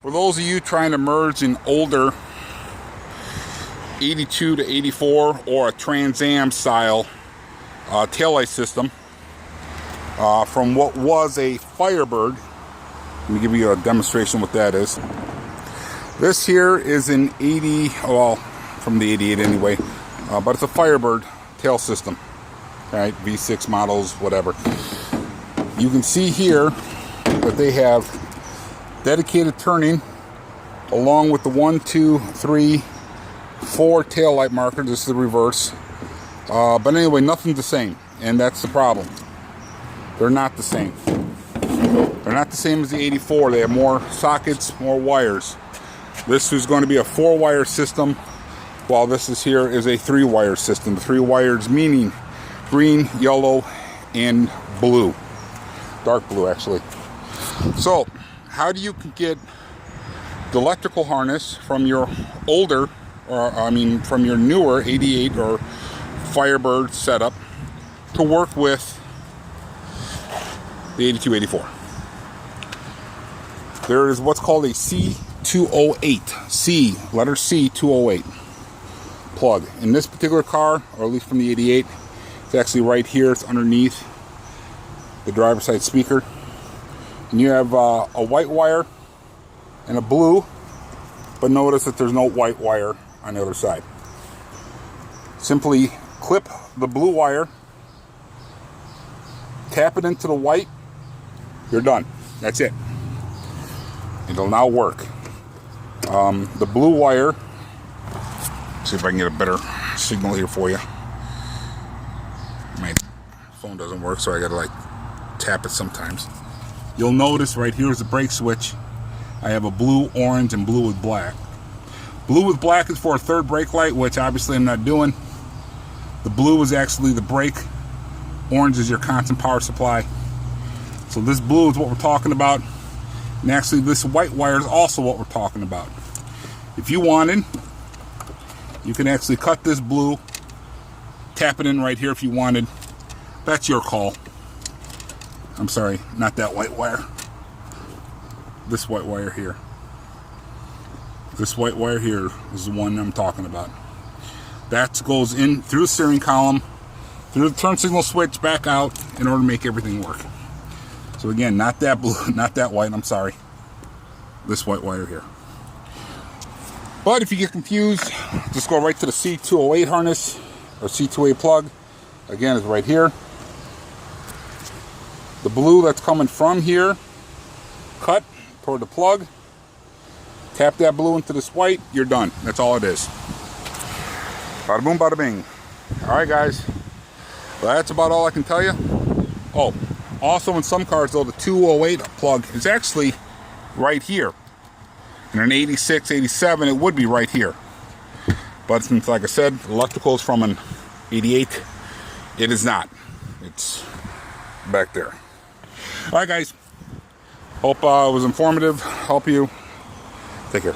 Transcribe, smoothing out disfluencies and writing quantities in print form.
For those of you trying to merge an older 82 to 84 or a Trans Am style taillight system from what was a Firebird, let me give you a demonstration what that is. This here is an 80, well, from the 88 anyway, but it's a Firebird tail system, right? V6 models, whatever. You can see here that they have dedicated turning along with the 1, 2, 3, 4 tail light markers. This is the reverse. But anyway, nothing's the same, and that's the problem. They're not the same. They're not the same as the 84. They have more sockets, more wires. This is going to be a 4-wire system, while this is here is a 3-wire system. The 3 wires meaning green, yellow, and blue. Dark blue, actually. So, how do you get the electrical harness from your older, or I mean from your newer 88 or Firebird setup to work with the 82, 84? There is what's called a C208, C, letter C, 208 plug. In this particular car, or at least from the 88, it's actually right here. It's underneath the driver's side speaker. And you have a white wire and a blue, but notice that there's no white wire on the other side. Simply clip the blue wire, tap it into the white, you're done. That's it. It'll now work. The blue wire, see if I can get a better signal here for you. My phone doesn't work, so I gotta like tap it sometimes. You'll notice right here is the brake switch. I have a blue, orange, and blue with black. Blue with black is for a third brake light, which obviously I'm not doing. The blue is actually the brake. Orange is your constant power supply. So this blue is what we're talking about. And actually this white wire is also what we're talking about. If you wanted, you can actually cut this blue, tap it in right here if you wanted. That's your call. I'm sorry, not that white wire. This white wire here. This white wire here is the one I'm talking about. That goes in through the steering column, through the turn signal switch, back out in order to make everything work. So again, not that blue, not that white, I'm sorry. This white wire here. But if you get confused, just go right to the C208 harness or C208 plug. Again, it's right here. The blue that's coming from here, cut toward the plug, tap that blue into this white, you're done. That's all it is. Bada boom, bada bing. All right, guys. Well, that's about all I can tell you. Oh, also in some cars, though, the 208 plug is actually right here. In an 86, 87, it would be right here. But since, like I said, electrical is from an 88, it is not. It's back there. All right, guys. Hope it was informative. Help you. Take care.